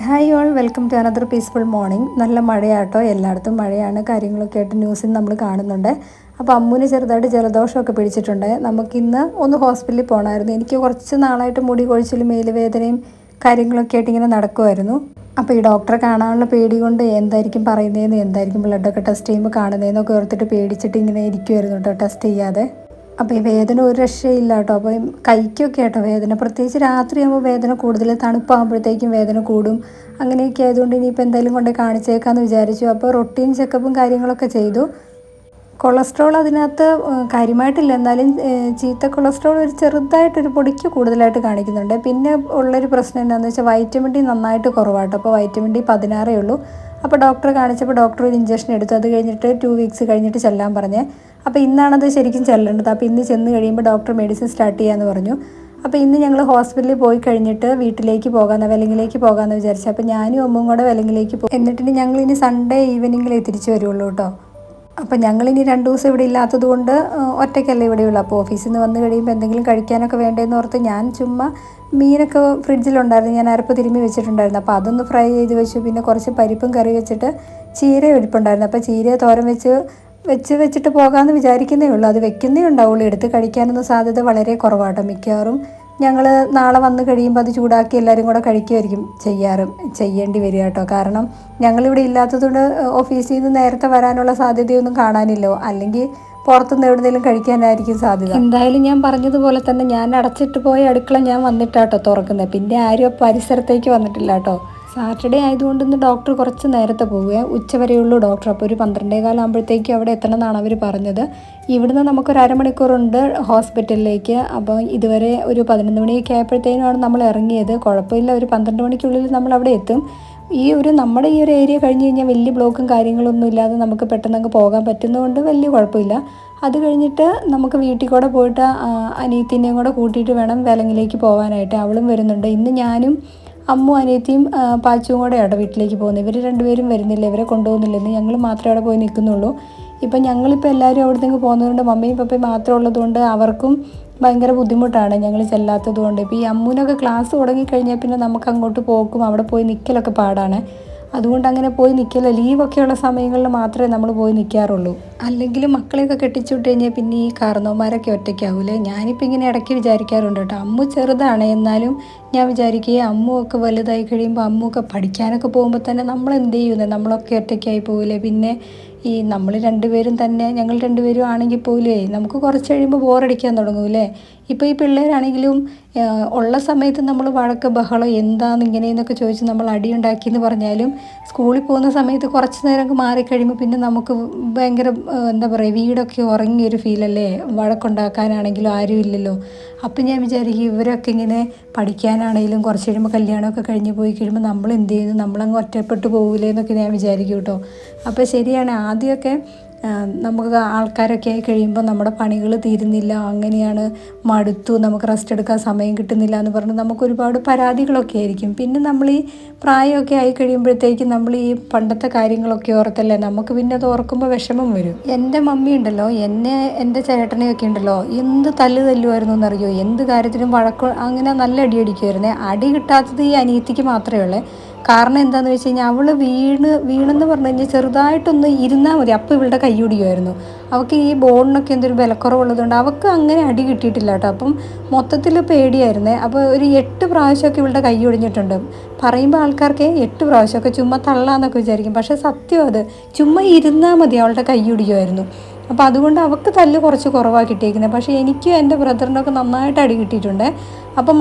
Hi all, welcome to another peaceful morning. നല്ല മഴയാട്ടോ, എല്ലായിടത്തും മഴയാണ്. കാര്യങ്ങളൊക്കെ ആയിട്ട് ന്യൂസിൽ നമ്മൾ കാണുന്നുണ്ട്. അപ്പോൾ അമ്മൂന് ചെറുതായിട്ട് ജലദോഷമൊക്കെ പിടിച്ചിട്ടുണ്ട്. നമുക്കിന്ന് ഒന്ന് ഹോസ്പിറ്റലിൽ പോകണമായിരുന്നു. എനിക്ക് കുറച്ച് നാളായിട്ട് മുടി കൊഴിച്ചിലും മേലുവേദനയും കാര്യങ്ങളൊക്കെ ആയിട്ട് ഇങ്ങനെ നടക്കുമായിരുന്നു. അപ്പോൾ ഈ ഡോക്ടറെ കാണാനുള്ള പേടി കൊണ്ട് എന്തായിരിക്കും പറയുന്നതെന്ന്, എന്തായിരിക്കും ബ്ലഡൊക്കെ ടെസ്റ്റ് ചെയ്യുമ്പോൾ കാണുന്നതെന്നൊക്കെ ഓർത്തിട്ട് പേടിച്ചിട്ട് ഇങ്ങനെ ഇരിക്കുമായിരുന്നു കേട്ടോ, ടെസ്റ്റ് ചെയ്യാതെ. അപ്പോൾ ഈ വേദന ഒരു രക്ഷയില്ല കേട്ടോ. അപ്പോൾ കൈക്കൊക്കെ കേട്ടോ വേദന, പ്രത്യേകിച്ച് രാത്രിയാകുമ്പോൾ വേദന കൂടുതൽ, തണുപ്പാകുമ്പോഴത്തേക്കും വേദന കൂടും. അങ്ങനെയൊക്കെ ആയതുകൊണ്ട് ഇനിയിപ്പോൾ എന്തായാലും കൊണ്ട് കാണിച്ചേക്കാമെന്ന് വിചാരിച്ചു. അപ്പോൾ റൊട്ടീൻ ചെക്കപ്പും കാര്യങ്ങളൊക്കെ ചെയ്തു. കൊളസ്ട്രോൾ അതിനകത്ത് കാര്യമായിട്ടില്ല, എന്നാലും ചീത്ത കൊളസ്ട്രോൾ ഒരു ചെറുതായിട്ടൊരു പൊടിക്ക് കൂടുതലായിട്ട് കാണിക്കുന്നുണ്ട്. പിന്നെ ഉള്ളൊരു പ്രശ്നം എന്താണെന്ന് വെച്ചാൽ വൈറ്റമിൻ ഡി നന്നായിട്ട് കുറവാട്ടോ. അപ്പോൾ വൈറ്റമിൻ ഡി 16 ഉള്ളൂ. അപ്പോൾ ഡോക്ടറെ കാണിച്ചപ്പോൾ ഡോക്ടർ ഒരു ഇഞ്ചക്ഷൻ എടുത്തു. അത് കഴിഞ്ഞിട്ട് 2 വീക്സ് കഴിഞ്ഞിട്ട് ചെല്ലാൻ പറഞ്ഞേ. അപ്പോൾ ഇന്നാണത് ശരിക്കും ചെല്ലേണ്ടത്. അപ്പോൾ ഇന്ന് ചെന്ന് കഴിയുമ്പോൾ ഡോക്ടർ മെഡിസിൻ സ്റ്റാർട്ട് ചെയ്യാമെന്ന് പറഞ്ഞു. അപ്പോൾ ഇന്ന് ഞങ്ങൾ ഹോസ്പിറ്റലിൽ പോയി കഴിഞ്ഞിട്ട് വീട്ടിലേക്ക് പോകാമെന്ന്, വെലങ്ങിലേക്ക് പോകാമെന്ന് വിചാരിച്ചു. അപ്പോൾ ഞാനും അമ്മയും കൂടെ വെലങ്ങിലേക്ക് പോകും. എന്നിട്ട് ഞങ്ങളിനി സൺഡേ ഈവനിങ്ങിലേ തിരിച്ചു വരുള്ളൂ കേട്ടോ. അപ്പോൾ ഞങ്ങളിനി 2 ദിവസം ഇവിടെ ഇല്ലാത്തത് കൊണ്ട് ഒറ്റയ്ക്കല്ലേ ഇവിടെയുള്ളൂ. അപ്പോൾ ഓഫീസിൽ നിന്ന് വന്ന് കഴിയുമ്പോൾ എന്തെങ്കിലും കഴിക്കാനൊക്കെ വേണ്ടതെന്ന് ഓർത്ത് ഞാൻ ചുമ്മാ മീനൊക്കെ ഫ്രിഡ്ജിലുണ്ടായിരുന്നു, ഞാൻ അരപ്പ് തിരുമ്മി വെച്ചിട്ടുണ്ടായിരുന്നു. അപ്പോൾ അതൊന്ന് ഫ്രൈ ചെയ്ത് വെച്ചു. പിന്നെ കുറച്ച് പരിപ്പും കറി വെച്ചിട്ട് ചീര ഒഴിപ്പുണ്ടായിരുന്നു. അപ്പോൾ ചീര തോരൻ വെച്ചിട്ട് പോകാമെന്ന് വിചാരിക്കുന്നേ ഉള്ളൂ. അത് വെക്കുന്നേ ഉണ്ടാവുള്ളൂ, എടുത്ത് കഴിക്കാനൊന്നും സാധ്യത വളരെ കുറവാട്ടോ. മിക്കവാറും ഞങ്ങൾ നാളെ വന്ന് കഴിയുമ്പോൾ അത് ചൂടാക്കി എല്ലാവരും കൂടെ കഴിക്കുമായിരിക്കും ചെയ്യേണ്ടി വരിക കേട്ടോ. കാരണം ഞങ്ങളിവിടെ ഇല്ലാത്തതുകൊണ്ട് ഓഫീസിൽ നിന്ന് നേരത്തെ വരാനുള്ള സാധ്യതയൊന്നും കാണാനില്ലോ. അല്ലെങ്കിൽ പുറത്തുനിന്ന് എവിടെയെങ്കിലും കഴിക്കാനായിരിക്കും സാധ്യത. എന്തായാലും ഞാൻ പറഞ്ഞതുപോലെ തന്നെ ഞാൻ അടച്ചിട്ട് പോയ അടുക്കള ഞാൻ വന്നിട്ടാട്ടോ തുറക്കുന്നത്. പിന്നെ ആരും പരിസരത്തേക്ക് വന്നിട്ടില്ല കേട്ടോ. സാറ്റർഡേ ആയതുകൊണ്ട് ഇന്ന് ഡോക്ടർ കുറച്ച് നേരത്തെ പോവുകയാണ്, ഉച്ചവരെയുള്ളൂ ഡോക്ടർ. അപ്പോൾ ഒരു 12:15 ആകുമ്പോഴത്തേക്കും അവിടെ എത്തണം എന്നാണ് അവർ പറഞ്ഞത്. ഇവിടുന്ന് നമുക്കൊരു അരമണിക്കൂറുണ്ട് ഹോസ്പിറ്റലിലേക്ക്. അപ്പോൾ ഇതുവരെ ഒരു 11 മണിയൊക്കെ ആയപ്പോഴത്തേനുമാണ് നമ്മൾ ഇറങ്ങിയത്. കുഴപ്പമില്ല, ഒരു 12 മണിക്കുള്ളിൽ നമ്മൾ അവിടെ എത്തും. നമ്മുടെ ഈ ഒരു ഏരിയ കഴിഞ്ഞ് കഴിഞ്ഞാൽ വലിയ ബ്ലോക്കും കാര്യങ്ങളൊന്നും ഇല്ലാതെ നമുക്ക് പെട്ടെന്ന് അങ്ങ് പോകാൻ പറ്റുന്നതുകൊണ്ട് വലിയ കുഴപ്പമില്ല. അത് കഴിഞ്ഞിട്ട് നമുക്ക് വീട്ടിൽ കൂടെ പോയിട്ട് അനിയത്തിനെയും കൂടെ കൂട്ടിയിട്ട് വേണം വെലങ്ങിലേക്ക് പോകാനായിട്ട്. അവളും വരുന്നുണ്ട്. ഇന്ന് ഞാനും അമ്മു അനിയത്തിയും പാച്ചുവും കൂടെ അവിടെ വീട്ടിലേക്ക് പോകുന്നത്. ഇവർ രണ്ടുപേരും വരുന്നില്ല, ഇവരെ കൊണ്ടുപോകുന്നില്ല. ഇന്ന് ഞങ്ങൾ മാത്രമേ അവിടെ പോയി നിൽക്കുന്നുള്ളൂ. ഇപ്പം ഞങ്ങളിപ്പോൾ എല്ലാവരും അവിടെ നിന്ന് പോകുന്നതുകൊണ്ട് മമ്മിയും പപ്പയും മാത്രം ഉള്ളതുകൊണ്ട് അവർക്കും ഭയങ്കര ബുദ്ധിമുട്ടാണ് ഞങ്ങൾ ചെല്ലാത്തത് കൊണ്ട്. ഇപ്പോൾ ഈ അമ്മൂനൊക്കെ ക്ലാസ് തുടങ്ങിക്കഴിഞ്ഞാൽ പിന്നെ നമുക്ക് അങ്ങോട്ട് പോക്കും അവിടെ പോയി നിൽക്കലൊക്കെ പാടാണ്. അതുകൊണ്ട് അങ്ങനെ പോയി നിൽക്കില്ല. ലീവൊക്കെയുള്ള സമയങ്ങളിൽ മാത്രമേ നമ്മൾ പോയി നിൽക്കാറുള്ളൂ. അല്ലെങ്കിൽ മക്കളെയൊക്കെ കെട്ടിച്ചു വിട്ട് കഴിഞ്ഞാൽ പിന്നെ ഈ കാരണവന്മാരൊക്കെ ഒറ്റയ്ക്കാവൂലേ. ഞാനിപ്പോൾ ഇങ്ങനെ ഇടയ്ക്ക് വിചാരിക്കാറുണ്ട് കേട്ടോ. അമ്മു ചെറുതാണ്, എന്നാലും ഞാൻ വിചാരിക്കുകയും അമ്മുവൊക്കെ വലുതായി കഴിയുമ്പോൾ അമ്മുവൊക്കെ പഠിക്കാനൊക്കെ പോകുമ്പോൾ തന്നെ നമ്മൾ എന്ത് ചെയ്യുന്നത്, നമ്മളൊക്കെ ഒറ്റയ്ക്കായി പോകില്ലേ. പിന്നെ ഞങ്ങൾ രണ്ടുപേരും ആണെങ്കിൽ പോലേ നമുക്ക് കുറച്ച് കഴിയുമ്പോൾ ബോറടിക്കാൻ തുടങ്ങൂലേ. ഇപ്പോൾ ഈ പിള്ളേരാണെങ്കിലും ഉള്ള സമയത്ത് നമ്മൾ വഴക്ക് ബഹളം എന്താന്ന് ഇങ്ങനെയെന്നൊക്കെ ചോദിച്ച് നമ്മൾ അടിയുണ്ടാക്കിയെന്ന് പറഞ്ഞാലും സ്കൂളിൽ പോകുന്ന സമയത്ത് കുറച്ച് നേരം മാറിക്കഴിയുമ്പോൾ പിന്നെ നമുക്ക് ഭയങ്കര എന്താ പറയുക, വീടൊക്കെ ഉറങ്ങിയൊരു ഫീലല്ലേ. വഴക്കുണ്ടാക്കാനാണെങ്കിലും ആരും ഇല്ലല്ലോ. അപ്പം ഞാൻ വിചാരിക്കും ഇവരൊക്കെ ഇങ്ങനെ പഠിക്കാനാണെങ്കിലും കുറച്ച് കഴിയുമ്പോൾ കല്യാണമൊക്കെ കഴിഞ്ഞ് പോയി കഴിയുമ്പോൾ നമ്മൾ എന്ത് ചെയ്യുന്നു, നമ്മളങ്ങ് ഒറ്റപ്പെട്ട് പോകില്ലേ എന്നൊക്കെ ഞാൻ വിചാരിക്കും കേട്ടോ. അപ്പോൾ ശരിയാണ്, ആദ്യമൊക്കെ നമുക്ക് ആൾക്കാരൊക്കെ ആയി കഴിയുമ്പോൾ നമ്മുടെ പണികൾ തീരുന്നില്ല, അങ്ങനെയാണ്, മടുത്തു, നമുക്ക് റെസ്റ്റ് എടുക്കാൻ സമയം കിട്ടുന്നില്ല എന്ന് പറഞ്ഞ് നമുക്ക് ഒരുപാട് പരാതികളൊക്കെ ആയിരിക്കും. പിന്നെ നമ്മൾ ഈ പ്രായമൊക്കെ ആയി കഴിയുമ്പോഴത്തേക്കും നമ്മൾ ഈ പണ്ടത്തെ കാര്യങ്ങളൊക്കെ ഓർത്തല്ലേ നമുക്ക് പിന്നെ അത് ഓർക്കുമ്പോൾ വിഷമം വരും. എൻ്റെ മമ്മി ഉണ്ടല്ലോ, എൻ്റെ ചേട്ടനെയൊക്കെ ഉണ്ടല്ലോ എന്ത് തല്ലുമായിരുന്നു എന്നറിയോ. എന്ത് കാര്യത്തിനും അങ്ങനെ നല്ല അടി അടിക്കുമായിരുന്നേ. അടി കിട്ടാത്തത് ഈ അനിയത്തിക്ക് മാത്രമേ ഉള്ളൂ. കാരണം എന്താണെന്ന് വെച്ച് കഴിഞ്ഞാൽ അവൾ വീണെന്ന് പറഞ്ഞു കഴിഞ്ഞാൽ ചെറുതായിട്ടൊന്ന് ഇരുന്നാൽ മതി, അപ്പോൾ ഇവളുടെ കൈ ഒടിയുമായിരുന്നു. അവൾക്ക് ഈ ബോണിനൊക്കെ എന്തൊരു ബലക്കുറവുള്ളതുകൊണ്ട് അവൾക്ക് അങ്ങനെ അടി കിട്ടിയിട്ടില്ല കേട്ടോ. അപ്പം മൊത്തത്തിൽ പേടിയായിരുന്നേ. അപ്പോൾ ഒരു 8 പ്രാവശ്യമൊക്കെ ഇവളുടെ കൈ ഒടിഞ്ഞിട്ടുണ്ട്. പറയുമ്പോൾ ആൾക്കാർക്ക് 8 പ്രാവശ്യമൊക്കെ ചുമ്മാ തള്ളാന്നൊക്കെ വിചാരിക്കും, പക്ഷേ സത്യം അത്. ചുമ്മാ ഇരുന്നാൽ മതി അവളുടെ കൈ ഒടിയുമായിരുന്നു. അപ്പോൾ അതുകൊണ്ട് അവൾക്ക് തല്ല് കുറച്ച് കുറവാണ് കിട്ടിയിരിക്കുന്നത്. പക്ഷേ എനിക്കും എൻ്റെ ബ്രദറിനൊക്കെ നന്നായിട്ട് അടി കിട്ടിയിട്ടുണ്ട്. അപ്പം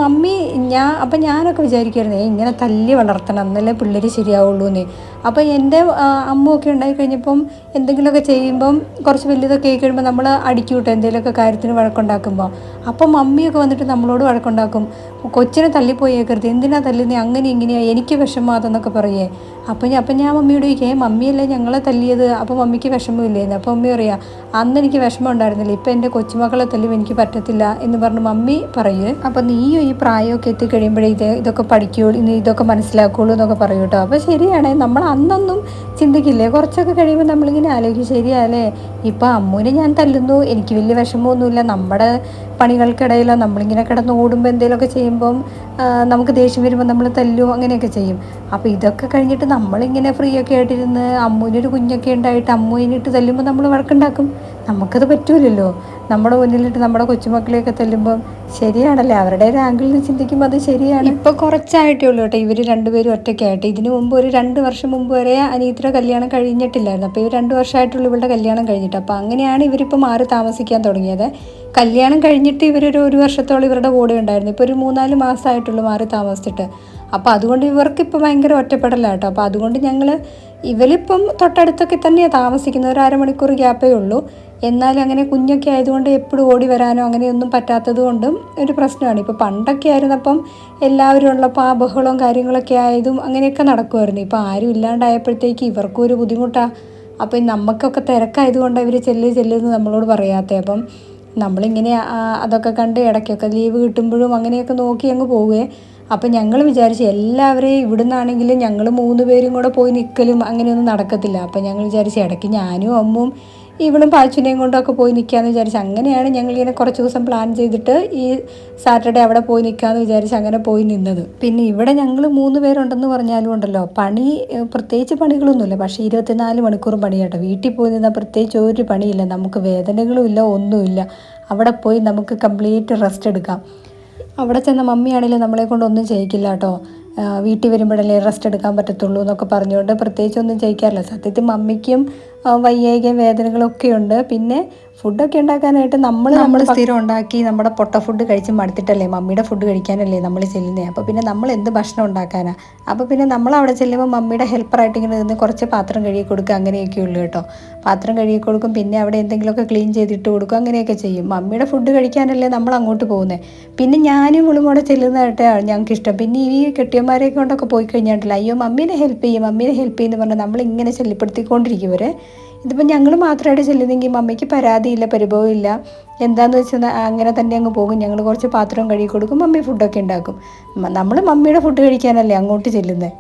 ഞാനൊക്കെ വിചാരിക്കുമായിരുന്നു ഇങ്ങനെ തല്ലി വളർത്തണം എന്നല്ലേ പിള്ളേർ ശരിയാവുള്ളൂ എന്ന്. അപ്പോൾ എൻ്റെ അമ്മയൊക്കെ ഉണ്ടായി കഴിഞ്ഞപ്പം എന്തെങ്കിലുമൊക്കെ ചെയ്യുമ്പം കുറച്ച് വലുതൊക്കെ ആയി കഴിയുമ്പോൾ നമ്മൾ അടിക്കും കേട്ടോ, എന്തെങ്കിലുമൊക്കെ കാര്യത്തിന് വഴക്കുണ്ടാക്കുമ്പോൾ. അപ്പം മമ്മിയൊക്കെ വന്നിട്ട് നമ്മളോട് വഴക്കുണ്ടാക്കും, കൊച്ചിനെ തല്ലിപ്പോയേക്കരുത്, എന്തിനാ തല്ലുന്നേ, അങ്ങനെ ഇങ്ങനെയാണ്, എനിക്ക് വിഷമമാതെന്നൊക്കെ പറയേ. അപ്പം ഞാൻ മമ്മിയോട് ചോദിക്കേ, മമ്മിയല്ലേ ഞങ്ങളെ തല്ലിയത്, അപ്പോൾ മമ്മിക്ക് വിഷമമില്ലേന്ന്. അപ്പോൾ മമ്മി പറയാ, അന്ന് എനിക്ക് വിഷമം ഉണ്ടായിരുന്നില്ല, ഇപ്പം എൻ്റെ കൊച്ചുമക്കളെ തല്ലും എനിക്ക് പറ്റത്തില്ല എന്ന് പറഞ്ഞ് മമ്മി പറയേ. അപ്പം നീയും ഈ പ്രായമൊക്കെ എത്തിക്കഴിയുമ്പോഴേ ഇതൊക്കെ പഠിക്കുകയുള്ളൂ, ഇതൊക്കെ മനസ്സിലാക്കുകയുള്ളൂ എന്നൊക്കെ പറയൂ കേട്ടോ. അപ്പോൾ ശരിയാണ്, നമ്മൾ അന്നൊന്നും ചിന്തിക്കില്ലേ, കുറച്ചൊക്കെ കഴിയുമ്പോൾ നമ്മളിങ്ങനെ ആലോചിക്കും, ശരിയല്ലേ ഇപ്പം അമ്മൂനെ ഞാൻ തല്ലുന്നു, എനിക്ക് വലിയ വിഷമമൊന്നുമില്ല, നമ്മുടെ പണികൾക്കിടയിലോ നമ്മളിങ്ങനെ കിടന്ന് ഓടുമ്പോൾ എന്തെങ്കിലുമൊക്കെ ചെയ്യുമ്പം നമുക്ക് ദേഷ്യം വരുമ്പോൾ നമ്മൾ തല്ലും അങ്ങനെയൊക്കെ ചെയ്യും. അപ്പോൾ ഇതൊക്കെ കഴിഞ്ഞിട്ട് നമ്മളിങ്ങനെ ഫ്രീ ഒക്കെ ആയിട്ടിരുന്ന് അമ്മൂനൊരു കുഞ്ഞൊക്കെ ഉണ്ടായിട്ട് അമ്മൂനിട്ട് തല്ലുമ്പോൾ നമ്മൾ വഴക്കുണ്ടാക്കും. നമുക്കത് പറ്റൂലല്ലോ. നമ്മുടെ മുന്നിലിട്ട് നമ്മുടെ കൊച്ചുമക്കളെയൊക്കെ തല്ലുമ്പം ശരിയാണല്ലേ, അവരുടെ ഒരു ആംഗിളിൽ നിന്ന് ചിന്തിക്കുമ്പോൾ അത് ശരിയാണ്. ഇപ്പോൾ കുറച്ചായിട്ടേ ഉള്ളൂ കേട്ടോ ഇവർ രണ്ടുപേരും ഒറ്റയ്ക്കായിട്ട്. ഇതിനു മുമ്പ് ഒരു 2 വർഷം മുമ്പ് വരെ അനിയത്തിയുടെ കല്യാണം കഴിഞ്ഞിട്ടില്ലായിരുന്നു. അപ്പോൾ ഇവർ 2 വർഷമായിട്ടുള്ള ഇവളുടെ കല്യാണം കഴിഞ്ഞിട്ട്. അപ്പോൾ അങ്ങനെയാണ് ഇവരിപ്പോൾ മാറി താമസിക്കാൻ തുടങ്ങിയത്. കല്യാണം കഴിഞ്ഞിട്ട് ഇവരൊരു 1 വർഷത്തോളം ഇവരുടെ കൂടെ ഉണ്ടായിരുന്നു. ഇപ്പോൾ ഒരു 3-4 മാസമായിട്ടുള്ളൂ മാറി താമസിച്ചിട്ട്. അപ്പോൾ അതുകൊണ്ട് ഇവർക്കിപ്പോൾ ഭയങ്കര ഒറ്റപ്പെടലാട്ടോ. അപ്പോൾ അതുകൊണ്ട് ഞങ്ങൾ ഇവരിപ്പം തൊട്ടടുത്തൊക്കെ തന്നെയാണ് താമസിക്കുന്നത്, ഒരു അരമണിക്കൂർ ഗ്യാപ്പേ ഉള്ളൂ. എന്നാലും അങ്ങനെ കുഞ്ഞൊക്കെ ആയതുകൊണ്ട് എപ്പോഴും ഓടി വരാനോ അങ്ങനെയൊന്നും പറ്റാത്തത് കൊണ്ടും ഒരു പ്രശ്നമാണ്. ഇപ്പോൾ പണ്ടൊക്കെ ആയിരുന്നപ്പം എല്ലാവരും ഉള്ളപ്പോൾ ആ ബഹളവും കാര്യങ്ങളൊക്കെ ആയതും അങ്ങനെയൊക്കെ നടക്കുമായിരുന്നു. ഇപ്പോൾ ആരും ഇല്ലാണ്ടായപ്പോഴത്തേക്ക് ഇവർക്കും ഒരു ബുദ്ധിമുട്ടാണ്. അപ്പം നമുക്കൊക്കെ തിരക്കായതുകൊണ്ടാണ് ഇവർ ചെല്ലുന്നത് നമ്മളോട് പറയാത്തത്. അപ്പം നമ്മളിങ്ങനെ അതൊക്കെ കണ്ട് ഇടയ്ക്കൊക്കെ ലീവ് കിട്ടുമ്പോഴും അങ്ങനെയൊക്കെ നോക്കി അങ്ങ് പോവുകയെ. അപ്പം ഞങ്ങൾ വിചാരിച്ചു എല്ലാവരെയും ഇവിടുന്നാണെങ്കിലും ഞങ്ങൾ 3 പേരും കൂടെ പോയി നിൽക്കലും അങ്ങനെയൊന്നും നടക്കത്തില്ല. അപ്പം ഞങ്ങൾ വിചാരിച്ചു ഇടയ്ക്ക് ഞാനും അമ്മും ഇവളും പാച്ചുനെയും കൊണ്ടൊക്കെ പോയി നിൽക്കാമെന്ന് വിചാരിച്ചു. അങ്ങനെയാണ് ഞങ്ങളിങ്ങനെ കുറച്ച് ദിവസം പ്ലാൻ ചെയ്തിട്ട് ഈ സാറ്റർഡേ അവിടെ പോയി നിൽക്കാമെന്ന് വിചാരിച്ച് അങ്ങനെ പോയി നിന്നത്. പിന്നെ ഇവിടെ ഞങ്ങൾ 3 പേരുണ്ടെന്ന് പറഞ്ഞാലും ഉണ്ടല്ലോ, പണി പ്രത്യേകിച്ച് പണികളൊന്നുമില്ല. പക്ഷേ 24 മണിക്കൂറും പണിയാട്ടോ. വീട്ടിൽ പോയി നിന്നാൽ പ്രത്യേകിച്ച് ഒരു പണിയില്ല, നമുക്ക് വേദനകളും ഇല്ല, ഒന്നുമില്ല. അവിടെ പോയി നമുക്ക് കംപ്ലീറ്റ് റെസ്റ്റ് എടുക്കാം. അവിടെ ചെന്ന മമ്മിയാണെങ്കിലും നമ്മളെ കൊണ്ടൊന്നും ചെയ്യിക്കില്ല കേട്ടോ. വീട്ടിൽ വരുമ്പോഴല്ലേ റെസ്റ്റ് എടുക്കാൻ പറ്റത്തുള്ളൂ എന്നൊക്കെ പറഞ്ഞുകൊണ്ട് പ്രത്യേകിച്ചൊന്നും ചെയ്യിക്കാറില്ല. സത്യത്തിൽ മമ്മിക്കും വയ്യായികയും വേദനകളൊക്കെ ഉണ്ട്. പിന്നെ ഫുഡൊക്കെ ഉണ്ടാക്കാനായിട്ട് നമ്മൾ സ്ഥിരം ഉണ്ടാക്കി നമ്മുടെ പൊട്ട ഫുഡ് കഴിച്ച് മടുത്തിട്ടല്ലേ മമ്മിയുടെ ഫുഡ് കഴിക്കാനല്ലേ നമ്മൾ ചെല്ലുന്നത്. അപ്പോൾ പിന്നെ നമ്മൾ എന്ത് ഭക്ഷണം ഉണ്ടാക്കാനാണ്. അപ്പോൾ പിന്നെ നമ്മൾ അവിടെ ചെല്ലുമ്പോൾ മമ്മിയുടെ ഹെൽപ്പറായിട്ട് ഇങ്ങനെ നിന്ന് കുറച്ച് പാത്രം കഴുകി കൊടുക്കുക അങ്ങനെയൊക്കെ ഉള്ളൂ കേട്ടോ. പാത്രം കഴുകി കൊടുക്കും, പിന്നെ അവിടെ എന്തെങ്കിലുമൊക്കെ ക്ലീൻ ചെയ്തിട്ട് കൊടുക്കും, അങ്ങനെയൊക്കെ ചെയ്യും. മമ്മിയുടെ ഫുഡ് കഴിക്കാനല്ലേ നമ്മൾ അങ്ങോട്ട് പോകുന്നത്. പിന്നെ ഞാനും ഇവളും കൂടെ ചെല്ലുന്നതായിട്ടാണ് ഞങ്ങൾക്ക് ഇഷ്ടം. പിന്നെ ഈ കെട്ടിയന്മാരെ കൊണ്ടൊക്കെ പോയി കഴിഞ്ഞിട്ടില്ല, അയ്യോ മമ്മീനെ ഹെൽപ്പ് ചെയ്യും എന്ന് പറഞ്ഞാൽ നമ്മളിങ്ങനെ ശല്യപ്പെടുത്തിക്കൊണ്ടിരിക്കും ഇവരെ. ഇതിപ്പോൾ ഞങ്ങൾ മാത്രമായിട്ട് ചെല്ലുന്നെങ്കിൽ മമ്മിക്ക് പരാതിയില്ല, പരിഭവമില്ല. എന്താണെന്ന് വെച്ചാൽ അങ്ങനെ തന്നെ അങ്ങ് പോകും. ഞങ്ങൾ കുറച്ച് പാത്രം കഴുകി കൊടുക്കും, മമ്മി ഫുഡൊക്കെ ഉണ്ടാക്കും. നമ്മൾ മമ്മിയുടെ ഫുഡ് കഴിക്കാനല്ലേ അങ്ങോട്ട് ചെല്ലുന്നത്.